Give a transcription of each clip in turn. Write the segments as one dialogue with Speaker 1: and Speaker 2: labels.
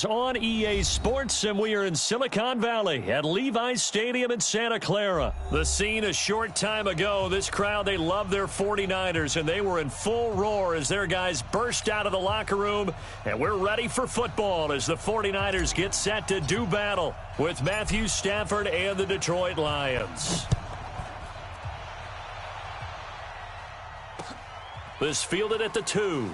Speaker 1: On EA Sports, and we are in Silicon Valley at Levi's Stadium in Santa Clara. The scene a short time ago. This crowd, they love their 49ers, and they were in full roar as their guys burst out of the locker room. And we're ready for football as the 49ers get set to do battle with Matthew Stafford and the Detroit Lions. This fielded at the 2.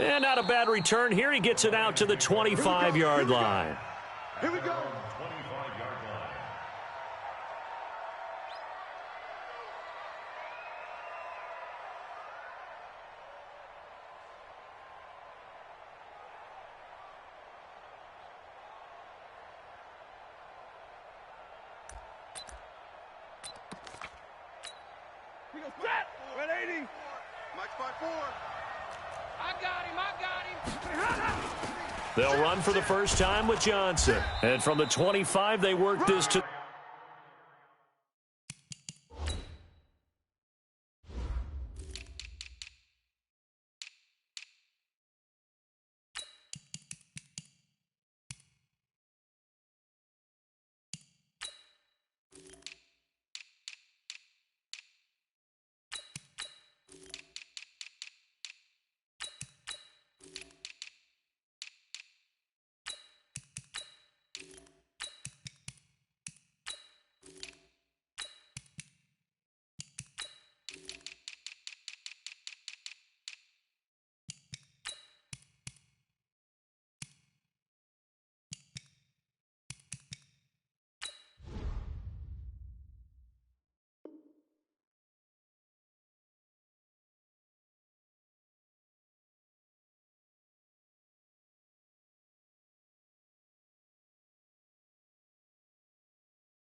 Speaker 1: And not a bad return here. He gets it out to the 25-yard line.
Speaker 2: Here we go.
Speaker 3: 25-yard line.
Speaker 2: He goes flat. 180. Mike 5-4. I got him.
Speaker 1: They'll run for the first time with Johnson. And from the 25, they work this to...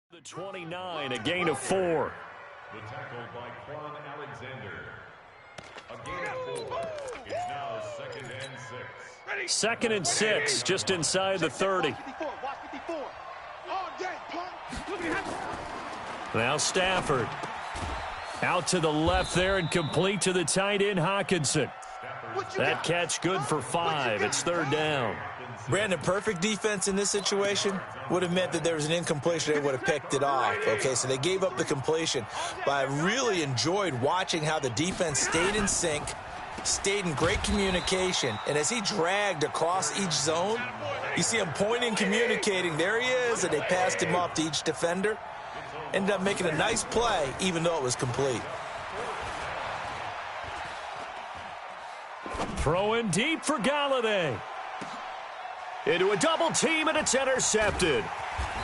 Speaker 1: The 29, a gain of 4.
Speaker 3: The tackle by Quan Alexander. A gain of 4. It's now 2nd and 6.
Speaker 1: 2nd and 6, just inside the 30. Now Stafford. Out to the left there and complete to the tight end Hawkinson. That catch good for 5. It's 3rd down.
Speaker 4: Brandon, perfect defense in this situation would have meant that there was an incompletion. They would have picked it off. Okay, so they gave up the completion. But I really enjoyed watching how the defense stayed in sync, stayed in great communication. And as he dragged across each zone, you see him pointing, communicating. There he is, and they passed him off to each defender. Ended up making a nice play, even though it was complete.
Speaker 1: Throwing deep for Galladay. Into a double team, and it's intercepted.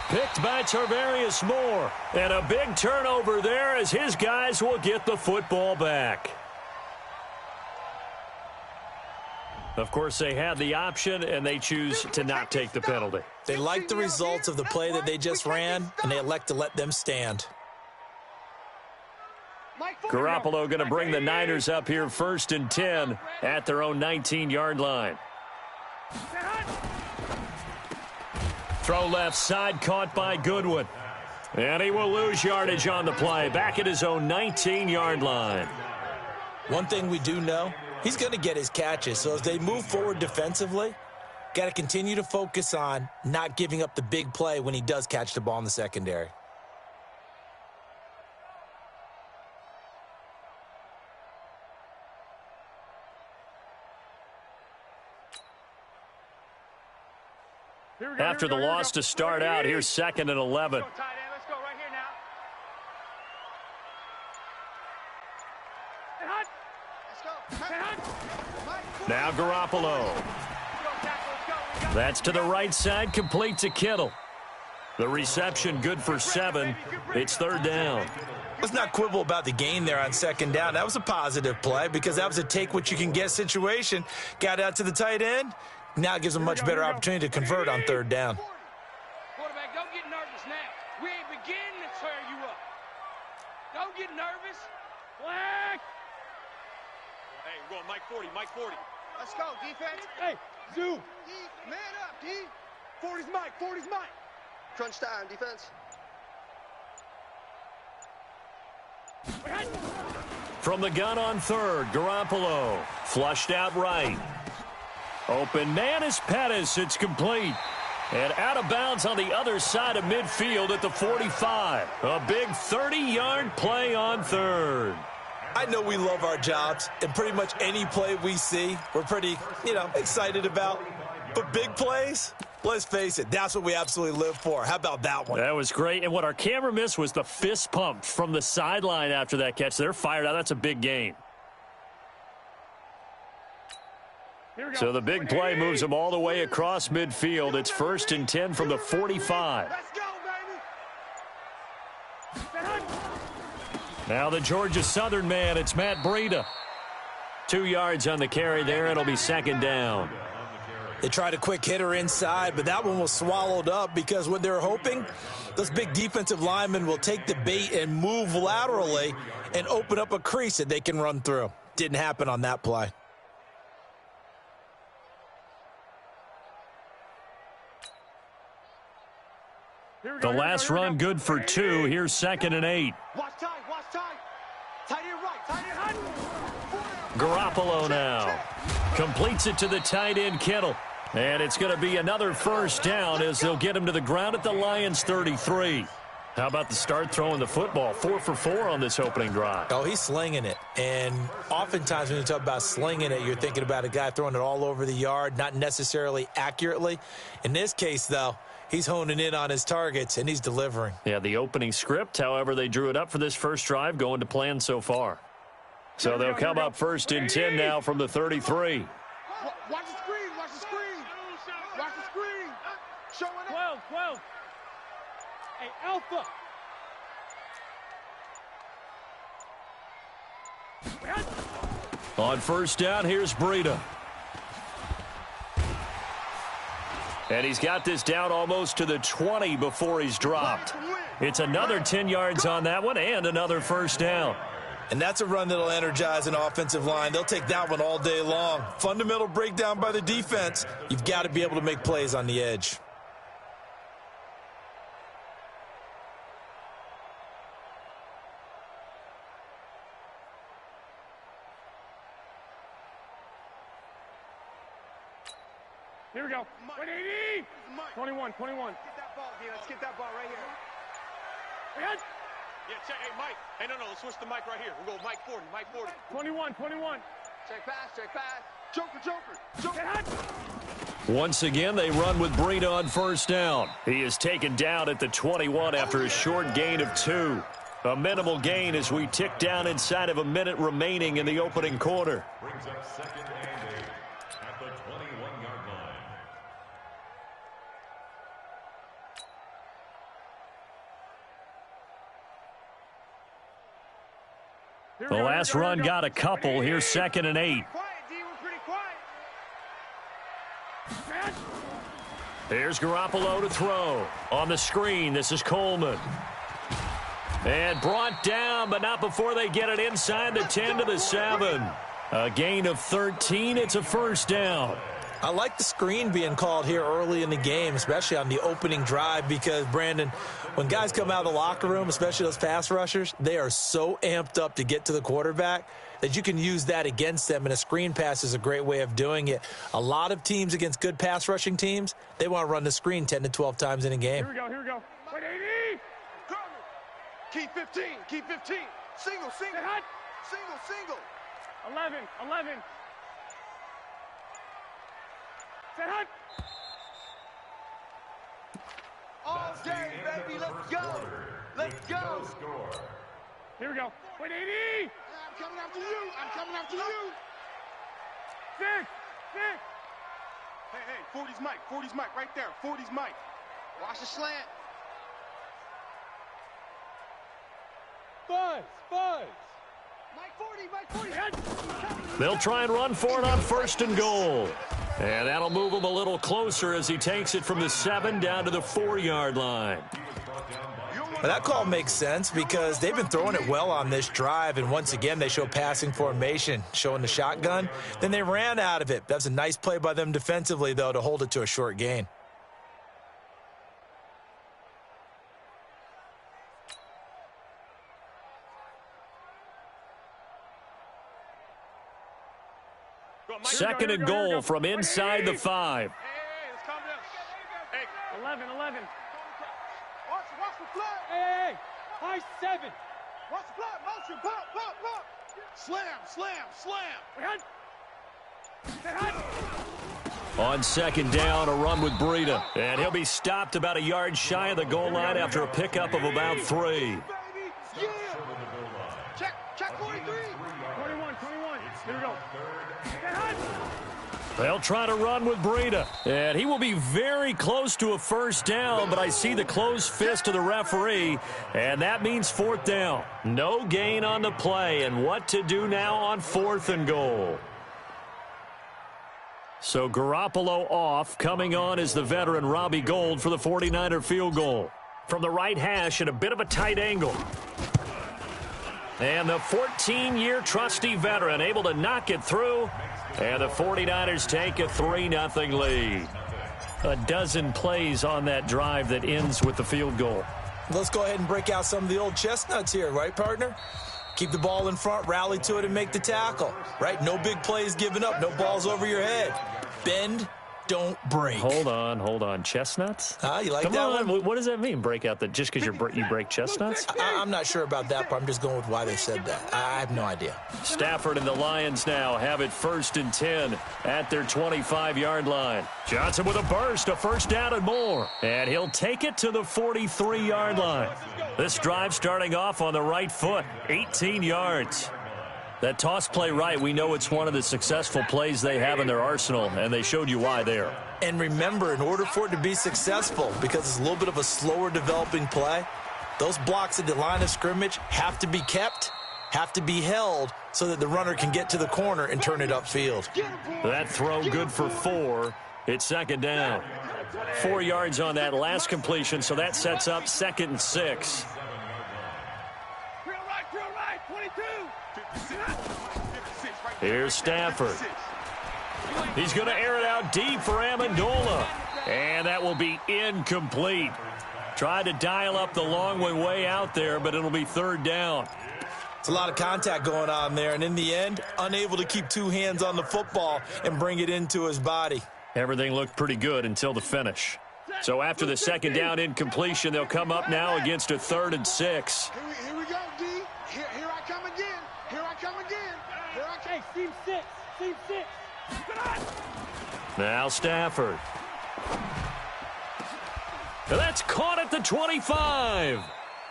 Speaker 1: Picked by Tarvarius Moore. And a big turnover there as his guys will get the football back. Of course, they had the option, and they choose to not take the penalty.
Speaker 4: They like the results of the play that they just ran, and they elect to let them stand.
Speaker 1: Garoppolo going to bring the Niners up here 1st and 10 at their own 19-yard line. Throw left side, caught by Goodwin. And he will lose yardage on the play, back at his own 19-yard line.
Speaker 4: One thing we do know, he's going to get his catches. So as they move forward defensively, got to continue to focus on not giving up the big play when he does catch the ball in the secondary.
Speaker 1: After the loss to start out, here's 2nd and 11.
Speaker 2: Let's go right here now.
Speaker 1: Now Garoppolo. That's to the right side, complete to Kittle. The reception good for 7. It's 3rd down.
Speaker 4: Let's not quibble about the gain there on 2nd down. That was a positive play because that was a take-what-you-can-get situation. Got out to the tight end. Now it gives them a much better opportunity to convert on 3rd down.
Speaker 2: Quarterback, don't get nervous now. We ain't beginning to tear you up. Don't get nervous. Black. Hey, we're going Mike 40, Mike 40. Let's go, defense. Hey, zoom. D, man up, D. 40's Mike, 40's Mike. Crunch time, defense.
Speaker 1: From the gun on 3rd, Garoppolo flushed out right. Open man is Pettis. It's complete. And out of bounds on the other side of midfield at the 45. A big 30-yard play on third.
Speaker 4: I know we love our jobs, and pretty much any play we see, we're pretty, excited about. But big plays, let's face it, that's what we absolutely live for. How about that one?
Speaker 1: That was great. And what our camera missed was the fist pump from the sideline after that catch. They're fired out. That's a big gain. So the big play moves them all the way across midfield. It's 1st and 10 from the 45.
Speaker 2: Let's go, baby.
Speaker 1: Now the Georgia Southern man, it's Matt Breida. 2 yards on the carry there. It'll be 2nd down.
Speaker 4: They tried a quick hitter inside, but that one was swallowed up because what they're hoping, those big defensive linemen will take the bait and move laterally and open up a crease that they can run through. Didn't happen on that play.
Speaker 1: The last run good for 2. Here's 2nd and 8.
Speaker 2: Watch tight, watch tight. Tight end right, tight end hot.
Speaker 1: Garoppolo now completes it to the tight end Kittle. And it's going to be another 1st down as they'll get him to the ground at the Lions 33. How about the start throwing the football? 4 for 4 on this opening drive.
Speaker 4: Oh, he's slinging it. And oftentimes when you talk about slinging it, you're thinking about a guy throwing it all over the yard, not necessarily accurately. In this case, though, he's honing in on his targets, and he's delivering.
Speaker 1: Yeah, the opening script, however, they drew it up for this first drive, going to plan so far. So they'll come up 1st and 10 now from the 33.
Speaker 2: Watch the screen, watch the screen. Watch the screen. Showing up. 12. Hey, Alpha.
Speaker 1: On 1st down, here's Breida. And he's got this down almost to the 20 before he's dropped. It's another 10 yards on that one and another 1st down.
Speaker 4: And that's a run that'll energize an offensive line. They'll take that one all day long. Fundamental breakdown by the defense. You've got to be able to make plays on the edge.
Speaker 2: Here we go. 180. 21. Get that ball, D. Let's get that ball right here. Yeah, check. Hey, Mike. Hey, no. Let's switch the mic right here. We'll go Mike 40. 21. Check pass. Joker.
Speaker 1: Once again, they run with Breida on 1st down. He is taken down at the 21 after a short gain of 2. A minimal gain as we tick down inside of a minute remaining in the opening quarter.
Speaker 3: Brings up 2nd and 8 at the 21-yard line.
Speaker 1: The last run got a couple. Here's 2nd and 8.
Speaker 2: Quiet, D. We're pretty quiet.
Speaker 1: Here's Garoppolo to throw. On the screen, this is Coleman. And brought down, but not before they get it inside the 10 to the 7. A gain of 13. It's a 1st down.
Speaker 4: I like the screen being called here early in the game, especially on the opening drive, because, Brandon, when guys come out of the locker room, especially those pass rushers, they are so amped up to get to the quarterback that you can use that against them, and a screen pass is a great way of doing it. A lot of teams against good pass rushing teams, they want to run the screen 10 to 12 times in a game.
Speaker 2: Here we go. 180. Keep 15. Single. Single. 11. Set hut. All day, baby. Let's go. Here we go. 180. I'm coming after you. 6. Hey, 40's Mike right there. 40's Mike. Watch the slant. Buzz. Mike 40.
Speaker 1: They'll try and run for it on 1st and goal. And that'll move him a little closer as he takes it from the 7 down to the 4-yard line.
Speaker 4: Well, that call makes sense because they've been throwing it well on this drive, and once again they show passing formation, showing the shotgun. Then they ran out of it. That's a nice play by them defensively, though, to hold it to a short gain.
Speaker 1: second and goal from inside the 5.
Speaker 2: Hey, let's calm down. Hey, 11. Watch the flag. Hey, high 7. Watch the flag. Motion. Pop. Slam.
Speaker 1: On second down, a run with Breida. And he'll be stopped about a yard shy of the goal line after a pickup of about 3.
Speaker 2: Check 43. 21. Here we go.
Speaker 1: They'll try to run with Breida. And he will be very close to a first down, but I see the closed fist of the referee, and that means 4th down. No gain on the play, and what to do now on 4th and goal. So Garoppolo off. Coming on is the veteran Robbie Gould for the 49er field goal. From the right hash at a bit of a tight angle. And the 14-year trusty veteran able to knock it through. And the 49ers take a 3-0 lead. A dozen plays on that drive that ends with the field goal.
Speaker 4: Let's go ahead and break out some of the old chestnuts here, right, partner? Keep the ball in front, rally to it, and make the tackle, right? No big plays given up, no balls over your head. Bend, don't break.
Speaker 1: Hold on. Chestnuts?
Speaker 4: You like
Speaker 1: Come
Speaker 4: that
Speaker 1: on.
Speaker 4: one?
Speaker 1: What does that mean, break out just because you break chestnuts?
Speaker 4: I'm not sure about that, but I'm just going with why they said that. I have no idea.
Speaker 1: Stafford and the Lions now have it 1st and 10 at their 25-yard line. Johnson with a burst, a first down and more. And he'll take it to the 43-yard line. This drive starting off on the right foot, 18 yards. That toss play right, we know it's one of the successful plays they have in their arsenal, and they showed you why there.
Speaker 4: And remember, in order for it to be successful, because it's a little bit of a slower developing play, those blocks at the line of scrimmage have to be kept, have to be held, so that the runner can get to the corner and turn it upfield.
Speaker 1: That throw good for 4. It's 2nd down. 4 yards on that last completion, so that sets up 2nd and 6.
Speaker 2: Drill right, 22.
Speaker 1: Here's Stafford. He's going to air it out deep for Amendola. And that will be incomplete. Tried to dial up the long way out there, but it'll be 3rd down.
Speaker 4: It's a lot of contact going on there, and in the end, unable to keep 2 hands on the football and bring it into his body.
Speaker 1: Everything looked pretty good until the finish. So after the 2nd down incompletion, they'll come up now against a 3rd and 6.
Speaker 2: Here we go, D. Here I come again. Hey, seam 6.
Speaker 1: Now Stafford. And that's caught at the 25.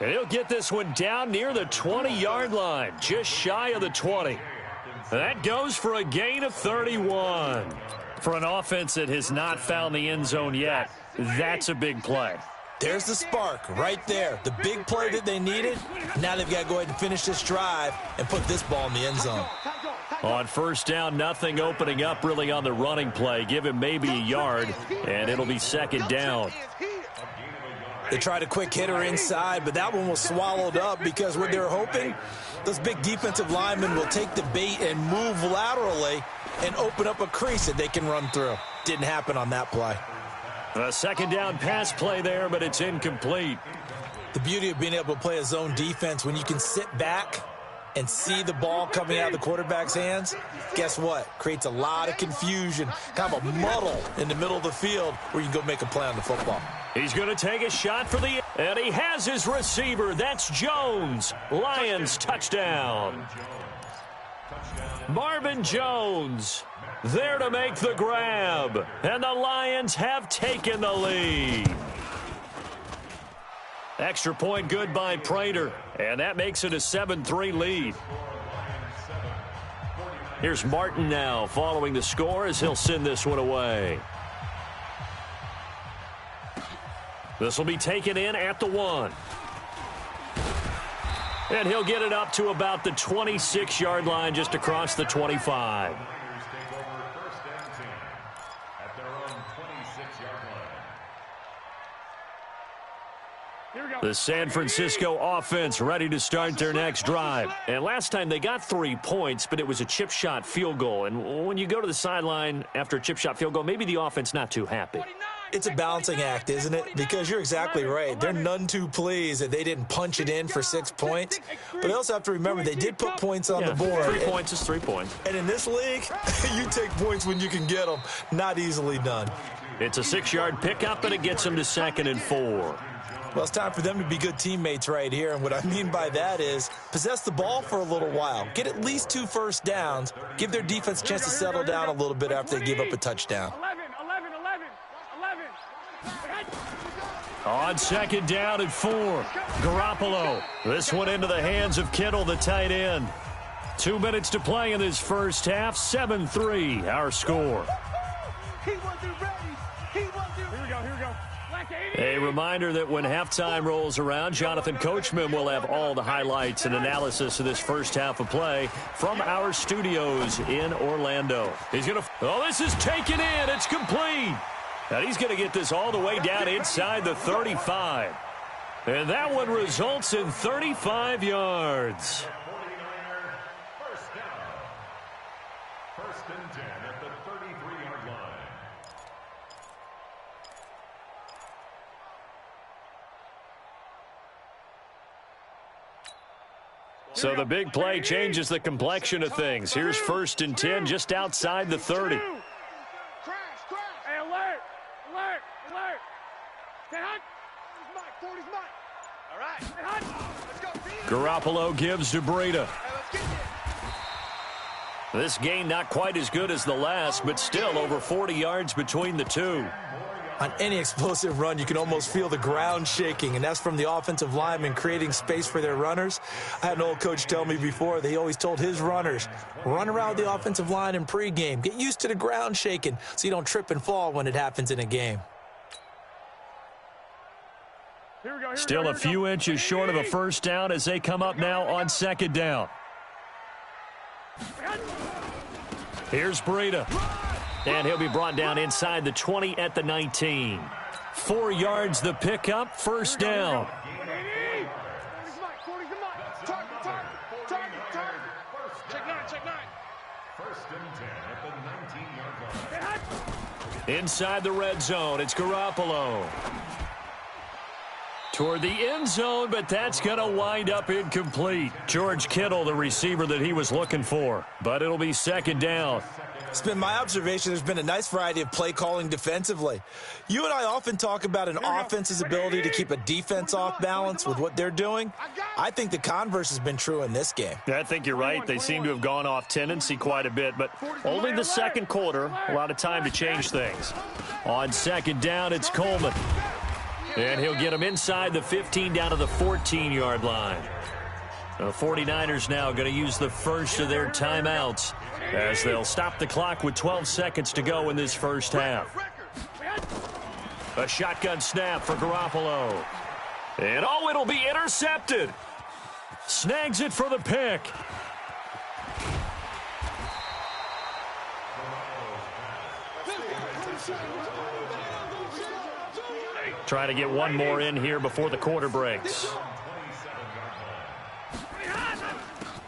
Speaker 1: And he'll get this one down near the 20-yard line, just shy of the 20. That goes for a gain of 31. For an offense that has not found the end zone yet, that's a big play.
Speaker 4: There's the spark right there. The big play that they needed. Now they've got to go ahead and finish this drive and put this ball in the end zone.
Speaker 1: On 1st down, nothing opening up really on the running play. Give him maybe a yard, and it'll be 2nd down.
Speaker 4: They tried a quick hitter inside, but that one was swallowed up because what they're hoping, those big defensive linemen will take the bait and move laterally and open up a crease that they can run through. Didn't happen on that play.
Speaker 1: A 2nd down pass play there, but it's incomplete.
Speaker 4: The beauty of being able to play a zone defense, when you can sit back and see the ball coming out of the quarterback's hands, guess what? Creates a lot of confusion, kind of a muddle in the middle of the field where you can go make a play on the football.
Speaker 1: He's going to take a shot for the... And he has his receiver. That's Jones. Lions touchdown. Marvin Jones there to make the grab. And the Lions have taken the lead. Extra point good by Prater. And that makes it a 7-3 lead. Here's Martin now following the score as he'll send this one away. This will be taken in at the 1. And he'll get it up to about the 26-yard line just across the 25. The San Francisco offense ready to start their next drive. And last time they got 3 points, but it was a chip shot field goal. And when you go to the sideline after a chip shot field goal, maybe the offense not too happy.
Speaker 4: It's a balancing act, isn't it? Because you're exactly right. They're none too pleased that they didn't punch it in for 6 points. But they also have to remember they did put points on the board.
Speaker 1: 3 points is 3 points.
Speaker 4: And in this league, you take points when you can get them. Not easily done.
Speaker 1: It's a 6-yard pickup, and it gets them to 2nd and 4.
Speaker 4: Well, it's time for them to be good teammates right here. And what I mean by that is possess the ball for a little while. Get at least 2 first downs. Give their defense a chance to settle down a little bit after they give up a touchdown.
Speaker 2: 11.
Speaker 1: On 2nd down and 4, Garoppolo. This one into the hands of Kittle, the tight end. 2 minutes to play in this first half. 7-3, our score.
Speaker 2: He wasn't ready. Here we go.
Speaker 1: A reminder that when halftime rolls around, Jonathan Coachman will have all the highlights and analysis of this first half of play from our studios in Orlando. He's going to... Oh, this is taken in. It's complete. And he's going to get this all the way down inside the 35. And that one results in 35 yards.
Speaker 3: First and 10 at the 33-yard line.
Speaker 1: So the big play changes the complexion of things. Here's 1st and 10 just outside the 30.
Speaker 2: Crash. Hey, alert. Stay hot. 40's mine. All right. Stay hot. Let's go.
Speaker 1: Garoppolo gives to Breida.
Speaker 2: Hey, let's get
Speaker 1: This gain not quite as good as the last, but still over 40 yards between the two.
Speaker 4: On any explosive run, you can almost feel the ground shaking, and that's from the offensive linemen creating space for their runners. I had an old coach tell me before, he always told his runners, run around the offensive line in pregame. Get used to the ground shaking so you don't trip and fall when it happens in a game.
Speaker 1: Still a few inches short of a first down as they come up now on 2nd down. Here's Breida. And he'll be brought down inside the 20 at the 19. 4 yards the pickup, first down.
Speaker 2: Check 9.
Speaker 3: First and 10 at the 19-yard line.
Speaker 1: Inside the red zone, it's Garoppolo. Toward the end zone, but that's going to wind up incomplete. George Kittle, the receiver that he was looking for. But it'll be 2nd down.
Speaker 4: It's been my observation there's been a nice variety of play calling defensively. You and I often talk about an offense's ability to keep a defense off balance with what they're doing. I think the converse has been true in this game.
Speaker 1: I think you're right. They seem to have gone off tendency quite a bit, but only the second quarter, a lot of time to change things. On 2nd down, it's Coleman. And he'll get him inside the 15 down to the 14-yard line. The 49ers now going to use the first of their timeouts as they'll stop the clock with 12 seconds to go in this first half. A shotgun snap for Garoppolo. And oh, it'll be intercepted. Snags it for the pick. Try to get one more in here before the quarter breaks.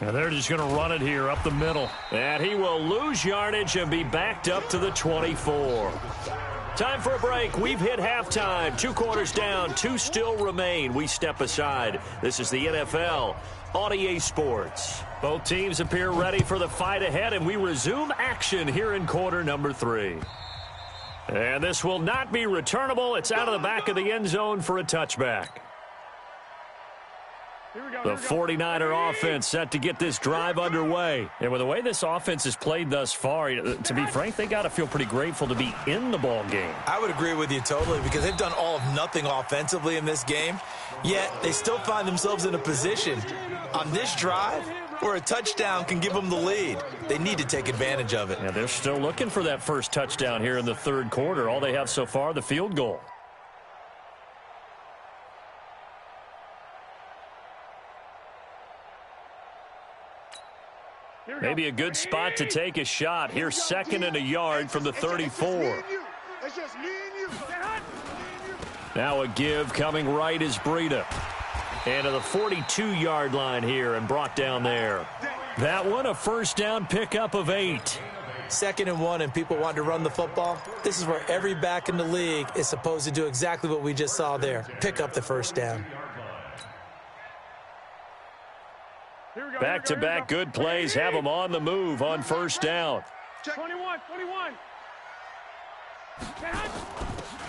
Speaker 1: And they're just going to run it here up the middle. And he will lose yardage and be backed up to the 24. Time for a break. We've hit halftime. 2 quarters down. 2 still remain. We step aside. This is the NFL on EA Sports. Both teams appear ready for the fight ahead, and we resume action here in quarter number 3. And this will not be returnable. It's out of the back of the end zone for a touchback. The 49er offense set to get this drive underway. And with the way this offense has played thus far, to be frank, they got to feel pretty grateful to be in the ball game.
Speaker 4: I would agree with you totally because they've done all of nothing offensively in this game, yet they still find themselves in a position on this drive where a touchdown can give them the lead. They need to take advantage of it.
Speaker 1: Yeah, they're still looking for that first touchdown here in the third quarter. All they have so far, the field goal. Maybe a good spot to take a shot. Here's 2nd and a yard from the 34. Now a give coming right is Breida. And to the 42-yard line here and brought down there. That one a first down pickup of 8.
Speaker 4: 2nd and 1 and people want to run the football, this is where every back in the league is supposed to do exactly what we just saw there, pick up the first down.
Speaker 1: Back-to-back good plays have them on the move on first down.
Speaker 2: 21.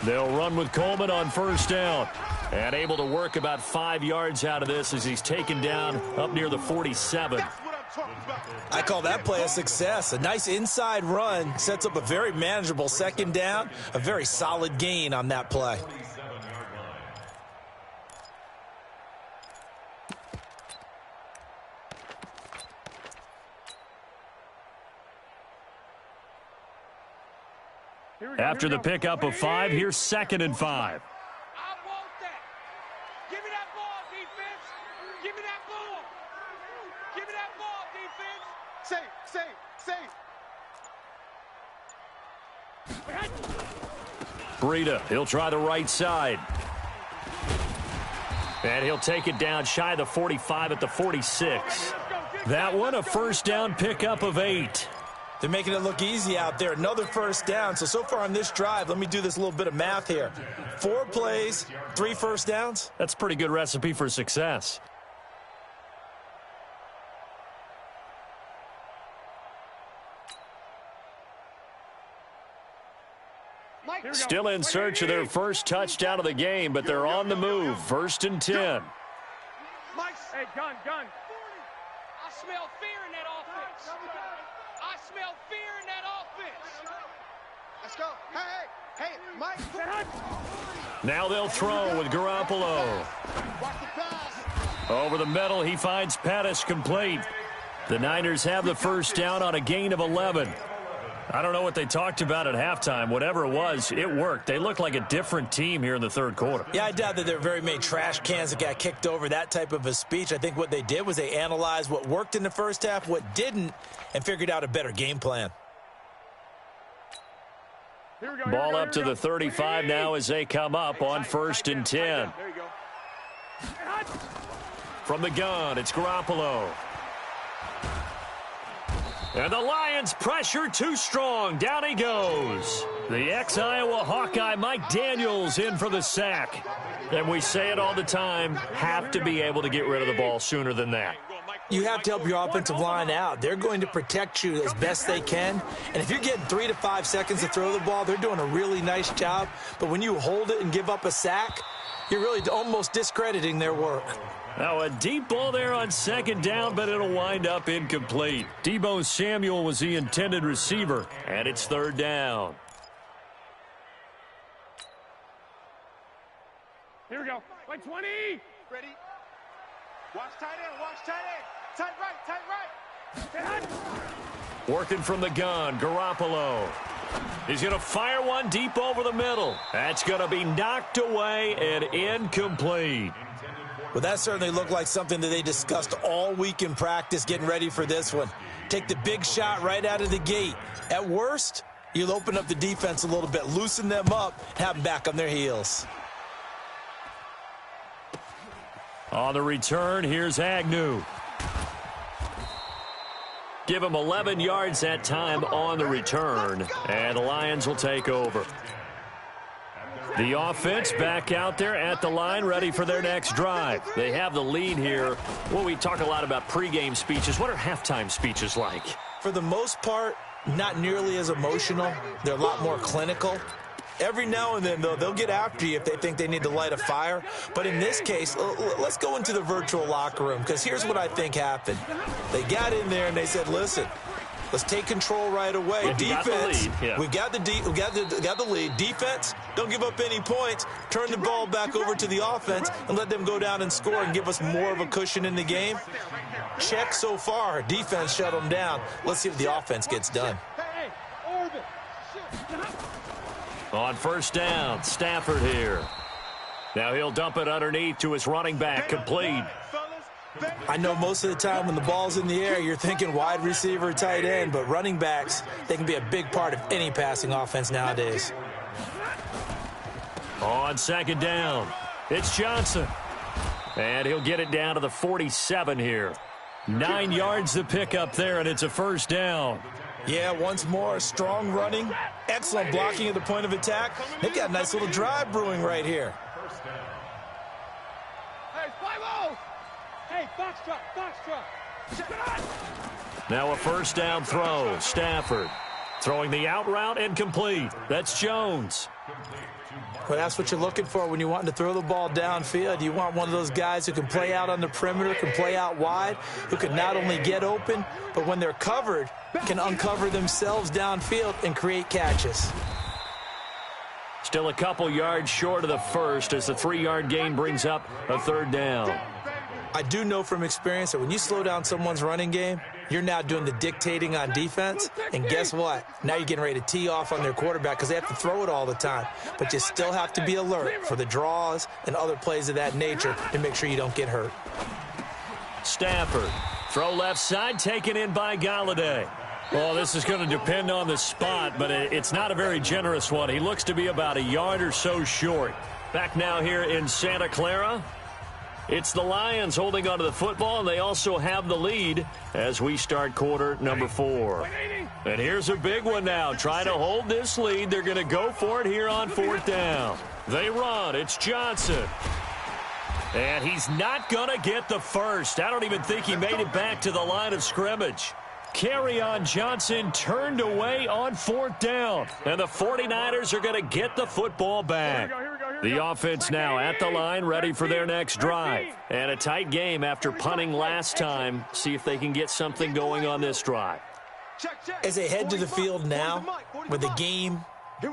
Speaker 1: They'll run with Coleman on first down. And able to work about 5 yards out of this as he's taken down up near the 47.
Speaker 4: I call that play a success. A nice inside run sets up a very manageable 2nd down, a very solid gain on that play.
Speaker 1: After the pickup of 5, here's 2nd and 5.
Speaker 2: I want that. Give me that ball, defense. Give me that ball. Give me that ball, defense.
Speaker 1: Breida, he'll try the right side. And he'll take it down shy of the 45 at the 46. That one, a first down pickup of 8.
Speaker 4: They're making it look easy out there. Another first down. So far on this drive, let me do this little bit of math here. 4 plays, 3 first downs.
Speaker 1: That's a pretty good recipe for success. Still in search of their first touchdown of the game, but they're on the move. 1st and 10.
Speaker 2: Hey, gun. I smell fear in that offense. I smell fear in that offense. Let's go. Hey, Mike.
Speaker 1: Now they'll throw with Garoppolo. Over the middle, he finds Pettis complete. The Niners have the first down on a gain of 11. I don't know what they talked about at halftime. Whatever it was, it worked. They look like a different team here in the 3rd quarter.
Speaker 4: Yeah, I doubt that there were very many trash cans that got kicked over, that type of a speech. I think what they did was they analyzed what worked in the first half, what didn't, and figured out a better game plan.
Speaker 1: Ball up to the 35 now as they come up on 1st and 10.
Speaker 2: There you go.
Speaker 1: From the gun, it's Garoppolo. And the Lions pressure too strong. Down he goes. The ex-Iowa Hawkeye Mike Daniels in for the sack. And we say it all the time, have to be able to get rid of the ball sooner than that.
Speaker 4: You have to help your offensive line out. They're going to protect you as best they can. And if you're getting 3 to 5 seconds to throw the ball, they're doing a really nice job. But when you hold it and give up a sack, you're really almost discrediting their work.
Speaker 1: Now a deep ball there on 2nd down, but it'll wind up incomplete. Deebo Samuel was the intended receiver, and it's 3rd down.
Speaker 2: Here we go. Like 20. Ready? Watch tight end. Tight right.
Speaker 1: Working from the gun, Garoppolo. He's going to fire one deep over the middle. That's going to be knocked away and incomplete.
Speaker 4: Well, that certainly looked like something that they discussed all week in practice getting ready for this one. Take the big shot right out of the gate. At worst, you'll open up the defense a little bit, loosen them up, have them back on their heels.
Speaker 1: On the return, here's Agnew. Give him 11 yards that time on the return, and the Lions will take over. The offense back out there at the line, ready for their next drive. They have the lead here. Well, we talk a lot about pregame speeches. What are halftime speeches like?
Speaker 4: For the most part, not nearly as emotional. They're a lot more clinical. Every now and then, though, they'll get after you if they think they need to light a fire. But in this case, let's go into the virtual locker room, because here's what I think happened. They got in there and they said, listen, let's take control right away. Defense, we've got the lead. Defense, don't give up any points. Turn the ball back over to the offense and let them go down and score and give us more of a cushion in the game. Check so far. Defense shut them down. Let's see if the offense gets done.
Speaker 1: On 1st down, Stafford here. Now he'll dump it underneath to his running back, complete.
Speaker 4: I know most of the time when the ball's in the air, you're thinking wide receiver, tight end, but running backs, they can be a big part of any passing offense nowadays.
Speaker 1: On 2nd down, it's Johnson. And he'll get it down to the 47 here. 9 yards to pick up there, and it's a 1st down.
Speaker 4: Yeah, once more, strong running, excellent blocking at the point of attack. They've got a nice little drive brewing right here.
Speaker 2: Hey, 5-0! Hey, foxtrot.
Speaker 1: Now a first down throw. Stafford throwing the out route and complete. That's Jones.
Speaker 4: Well, that's what you're looking for when you're wanting to throw the ball downfield. You want one of those guys who can play out on the perimeter, can play out wide, who can not only get open, but when they're covered, can uncover themselves downfield and create catches.
Speaker 1: Still a couple yards short of the first as the 3-yard gain brings up a third down.
Speaker 4: I do know from experience that when you slow down someone's running game, you're now doing the dictating on defense, and guess what? Now you're getting ready to tee off on their quarterback because they have to throw it all the time. But you still have to be alert for the draws and other plays of that nature to make sure you don't get hurt.
Speaker 1: Stafford, throw left side, taken in by Galladay. Well, this is going to depend on the spot, but it's not a very generous one. He looks to be about a yard or so short. Back now here in Santa Clara. It's the Lions holding onto the football, and they also have the lead as we start quarter number 4. And here's a big one now. Trying to hold this lead. They're going to go for it here on 4th down. They run. It's Johnson. And he's not going to get the first. I don't even think he made it back to the line of scrimmage. Kerryon Johnson turned away on 4th down. And the 49ers are going to get the football back. The offense now at the line, ready for their next drive. And a tight game after punting last time. See if they can get something going on this drive.
Speaker 4: As they head to the field now, with the game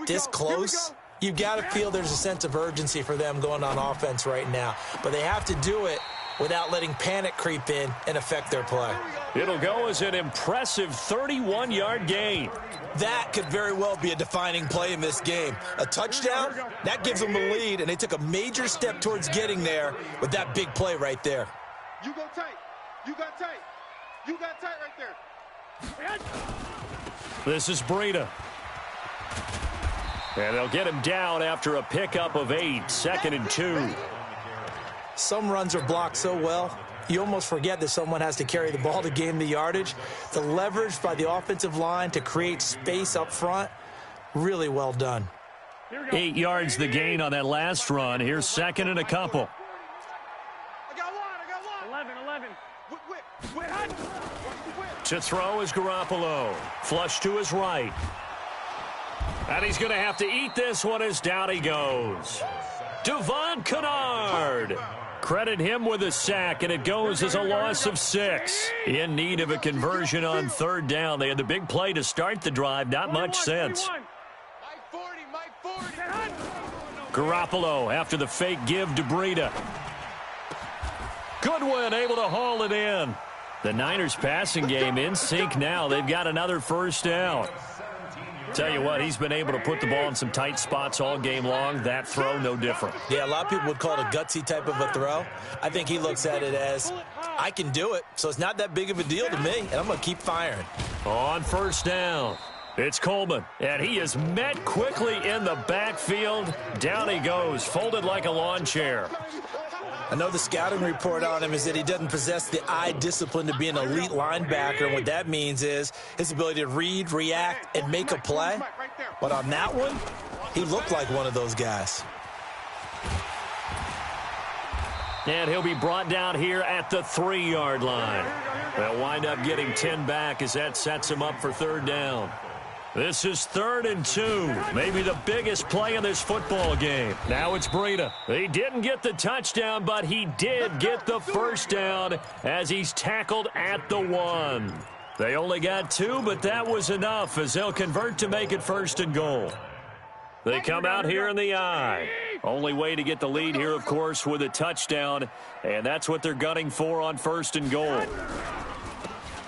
Speaker 4: this close, you've got to feel there's a sense of urgency for them going on offense right now. But they have to do it without letting panic creep in and affect their play.
Speaker 1: It'll go as an impressive 31-yard gain.
Speaker 4: That could very well be a defining play in this game. A touchdown, that gives them a lead, and they took a major step towards getting there with that big play right there.
Speaker 2: You go tight. You got tight. You got tight right there.
Speaker 1: This is Breida. And they'll get him down after a pickup of 8, 2nd and 2.
Speaker 4: Some runs are blocked so well, you almost forget that someone has to carry the ball to gain the yardage. The leverage by the offensive line to create space up front, really well done.
Speaker 1: 8 yards the gain on that last run. Here's 2nd and a couple.
Speaker 2: I got one. 11.
Speaker 1: To throw is Garoppolo. Flush to his right. And he's going to have to eat this one as down he goes. Devon Kennard. Credit him with a sack, and it goes as a loss of 6. In need of a conversion on 3rd down. They had the big play to start the drive. Not much sense.
Speaker 2: Mike 40.
Speaker 1: Garoppolo after the fake give to Breida. Goodwin able to haul it in. The Niners passing game in sync now. They've got another first down. Tell you what, he's been able to put the ball in some tight spots all game long. That throw, no different.
Speaker 4: Yeah, a lot of people would call it a gutsy type of a throw. I think he looks at it as, I can do it, so it's not that big of a deal to me, and I'm going to keep firing.
Speaker 1: On 1st down, it's Coleman, and he is met quickly in the backfield. Down he goes, folded like a lawn chair.
Speaker 4: I know the scouting report on him is that he doesn't possess the eye discipline to be an elite linebacker. And what that means is his ability to read, react, and make a play. But on that one, he looked like one of those guys.
Speaker 1: And he'll be brought down here at the 3-yard line. They'll wind up getting 10 back as that sets him up for 3rd down. This is 3rd and 2. Maybe the biggest play in this football game. Now it's Breida. He didn't get the touchdown, but he did get the first down as he's tackled at the 1. They only got 2, but that was enough as they'll convert to make it 1st and goal. They come out here in the eye. Only way to get the lead here, of course, with a touchdown, and that's what they're gunning for on 1st and goal.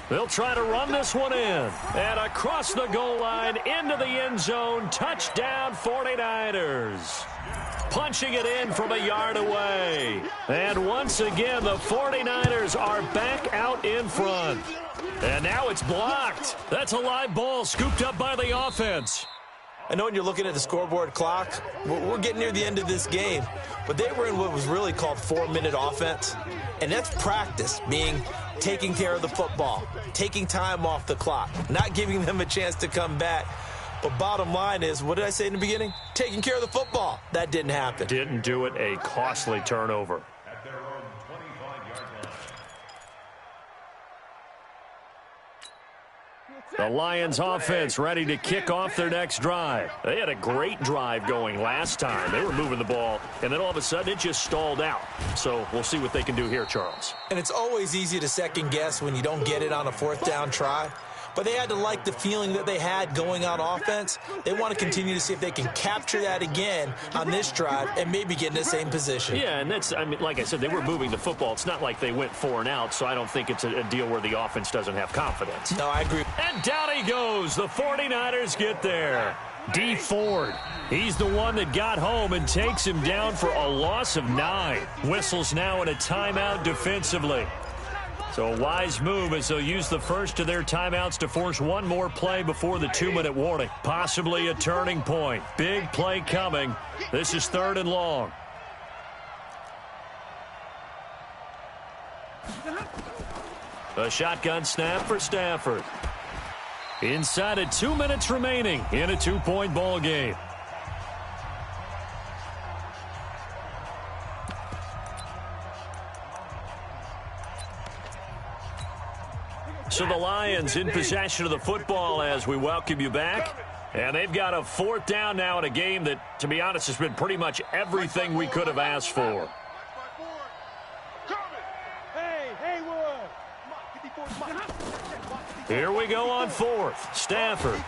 Speaker 1: They'll try to run this one in. And across the goal line, into the end zone. Touchdown, 49ers. Punching it in from a yard away. And once again, the 49ers are back out in front. And now it's blocked. That's a live ball scooped up by the offense.
Speaker 4: I know when you're looking at the scoreboard clock, we're getting near the end of this game, but they were in what was really called 4-minute offense, and that's practice, being taking care of the football, taking time off the clock, not giving them a chance to come back. But bottom line is, what did I say in the beginning? Taking care of the football. That didn't happen.
Speaker 1: Didn't do it, a costly turnover.
Speaker 3: At their own 25-yard line.
Speaker 1: The Lions offense ready to kick off their next drive. They had a great drive going last time. They were moving the ball, and then all of a sudden it just stalled out. So we'll see what they can do here, Charles.
Speaker 4: And it's always easy to second guess when you don't get it on a fourth down try. But they had to like the feeling that they had going on offense. They want to continue to see if they can capture that again on this drive and maybe get in the same position.
Speaker 1: Yeah, and that's, I mean, like I said, they were moving the football. It's not like they went 4 and out, so I don't think it's a deal where the offense doesn't have confidence.
Speaker 4: No, I agree.
Speaker 1: And down he goes. The 49ers get there. D. Ford, he's the one that got home and takes him down for a loss of 9. Whistles now in a timeout defensively. So a wise move as they'll use the first of their timeouts to force one more play before the 2-minute warning. Possibly a turning point. Big play coming. This is 3rd and long. A shotgun snap for Stafford. Inside of 2 minutes remaining in a 2-point ball game. So the Lions in possession of the football as we welcome you back. And they've got a 4th down now in a game that, to be honest, has been pretty much everything we could have asked for. Here we go on 4th. Stafford.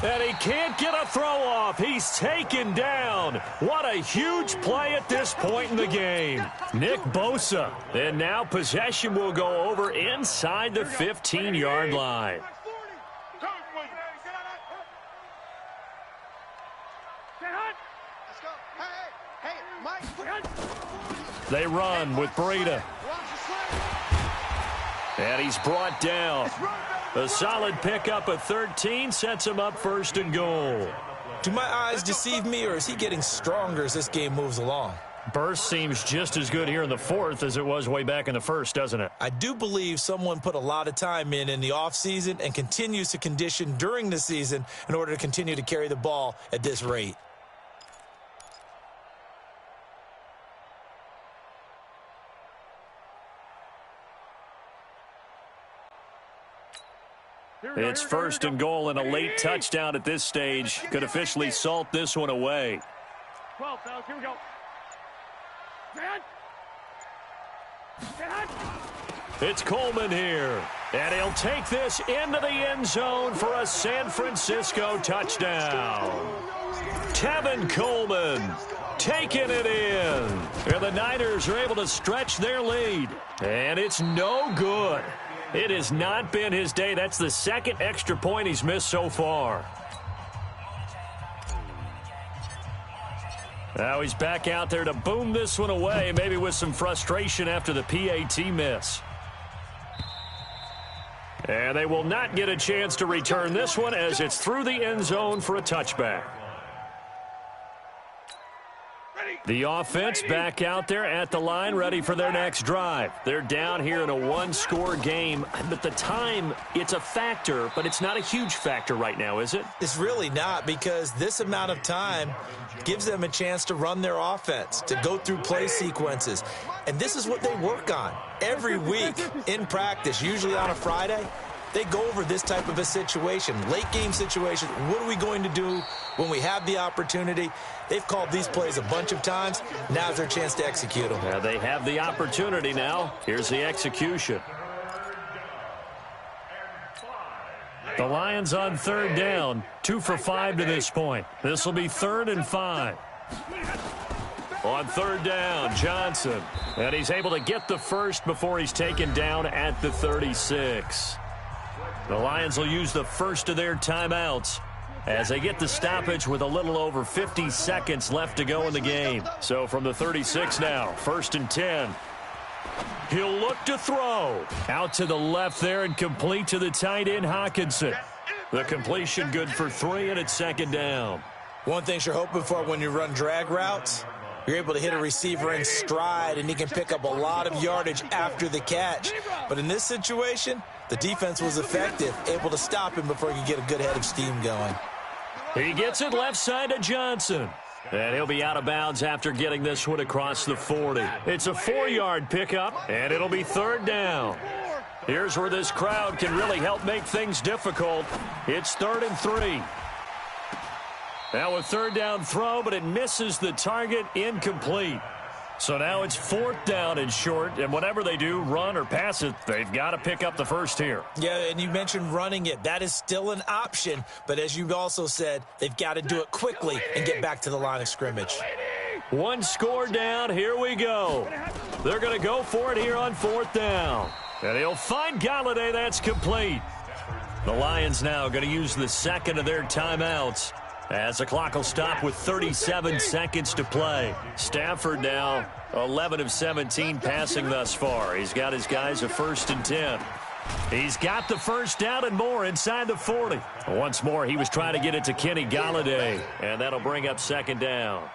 Speaker 1: And he can't get a throw off. He's taken down. What a huge play at this point in the game. Nick Bosa. And now possession will go over inside the 15-yard line. They run with Breida. And he's brought down. A solid pickup of 13 sets him up 1st and goal.
Speaker 4: Do my eyes deceive me, or is he getting stronger as this game moves along?
Speaker 1: Burst seems just as good here in the 4th as it was way back in the 1st, doesn't it?
Speaker 4: I do believe someone put a lot of time in the offseason and continues to condition during the season in order to continue to carry the ball at this rate.
Speaker 1: It's 1st and goal, and a late touchdown at this stage could officially salt this one away.
Speaker 2: 12, fellas, here we go.
Speaker 1: It's Coleman here, and he'll take this into the end zone for a San Francisco touchdown. Tevin Coleman taking it in, and the Niners are able to stretch their lead, and it's no good. It has not been his day. That's the 2nd extra point he's missed so far. Now he's back out there to boom this one away, maybe with some frustration after the PAT miss. And they will not get a chance to return this one as it's through the end zone for a touchback. The offense back out there at the line, ready for their next drive. They're down here in a 1-score game, but the time, it's a factor, but it's not a huge factor right now, is it?
Speaker 4: It's really not, because this amount of time gives them a chance to run their offense, to go through play sequences. And this is what they work on every week in practice, usually on a Friday. They go over this type of a situation, late game situation. What are we going to do when we have the opportunity? They've called these plays a bunch of times. Now's their chance to execute them.
Speaker 1: Yeah, they have the opportunity now. Here's the execution. The Lions on 3rd down, 2 for 5 to this point. This will be 3rd and 5. On 3rd down, Johnson. And he's able to get the first before he's taken down at the 36. The Lions will use the first of their timeouts as they get the stoppage with a little over 50 seconds left to go in the game. So from the 36 now, 1st and 10. He'll look to throw. Out to the left there and complete to the tight end, Hawkinson. The completion good for 3, and it's second down.
Speaker 4: One thing you're hoping for when you run drag routes, you're able to hit a receiver in stride, and he can pick up a lot of yardage after the catch. But in this situation, the defense was effective, able to stop him before he could get a good head of steam going.
Speaker 1: He gets it left side to Johnson. And he'll be out of bounds after getting this one across the 40. It's a 4-yard pickup, and it'll be third down. Here's where this crowd can really help make things difficult. It's 3rd and 3. Now a third down throw, but it misses the target, incomplete. So now it's 4th down and short, and whatever they do, run or pass it, they've got to pick up the first here.
Speaker 4: Yeah, and you mentioned running it. That is still an option, but as you also said, they've got to do it quickly and get back to the line of scrimmage.
Speaker 1: One score down, here we go. They're going to go for it here on 4th down. And he'll find Galladay, that's complete. The Lions now going to use the second of their timeouts, as the clock will stop with 37 seconds to play. Stafford now 11 of 17 passing thus far. He's got his guys a 1st and 10. He's got the first down and more inside the 40. Once more, he was trying to get it to Kenny Galladay, and that'll bring up second down.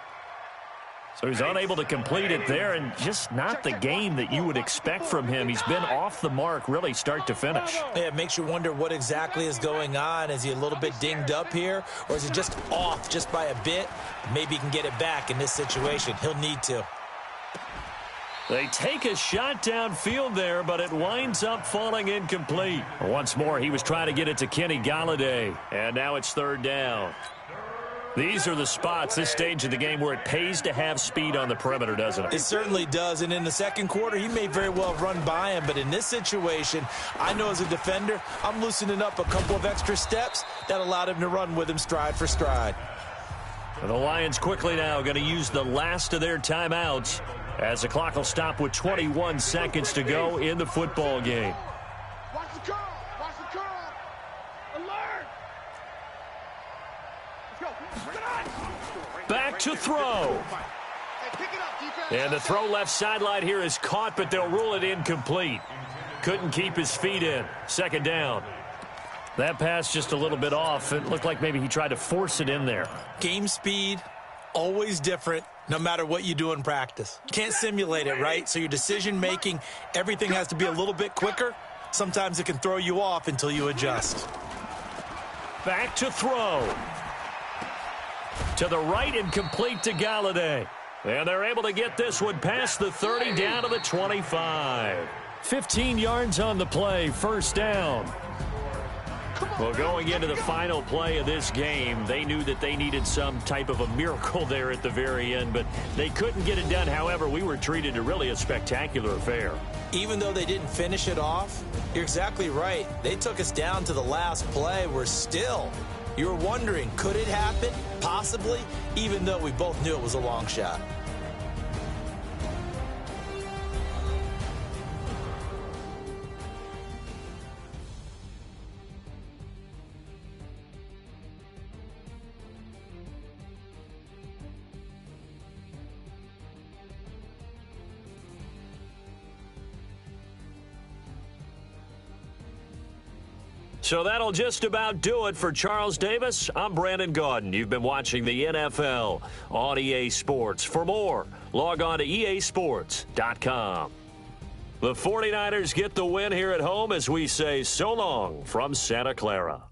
Speaker 1: So he's unable to complete it there, and just not the game that you would expect from him. He's been off the mark really start to finish.
Speaker 4: Yeah, it makes you wonder what exactly is going on. Is he a little bit dinged up here, or is it just off just by a bit? Maybe he can get it back in this situation. He'll need to.
Speaker 1: They take a shot downfield there, but it winds up falling incomplete. Once more, he was trying to get it to Kenny Galladay, and now it's third down. These are the spots, this stage of the game, where it pays to have speed on the perimeter, doesn't it?
Speaker 4: It certainly does, and in the second quarter, he may very well run by him, but in this situation, I know as a defender, I'm loosening up a couple of extra steps that allowed him to run with him stride for stride.
Speaker 1: The Lions quickly now going to use the last of their timeouts, as the clock will stop with 21 seconds to go in the football game.
Speaker 2: Watch the curl. Watch the curl. Alert.
Speaker 1: Back to throw. And the throw left sideline here is caught, but they'll rule it incomplete. Couldn't keep his feet in. Second down. That pass just a little bit off. It looked like maybe he tried to force it in there.
Speaker 4: Game speed, always different, no matter what you do in practice. Can't simulate it, right? So your decision-making, everything has to be a little bit quicker. Sometimes it can throw you off until you adjust.
Speaker 1: Back to throw. To the right and complete to Galladay. And they're able to get this one past the 30 down to the 25. 15 yards on the play, first down. Well, going into the final play of this game, they knew that they needed some type of a miracle there at the very end, but they couldn't get it done. However, we were treated to really a spectacular affair.
Speaker 4: Even though they didn't finish it off, you're exactly right. They took us down to the last play. We're still, you were wondering, could it happen? Possibly, even though we both knew it was a long shot.
Speaker 1: So that'll just about do it for Charles Davis. I'm Brandon Gaudin. You've been watching the NFL on EA Sports. For more, log on to easports.com. The 49ers get the win here at home as we say so long from Santa Clara.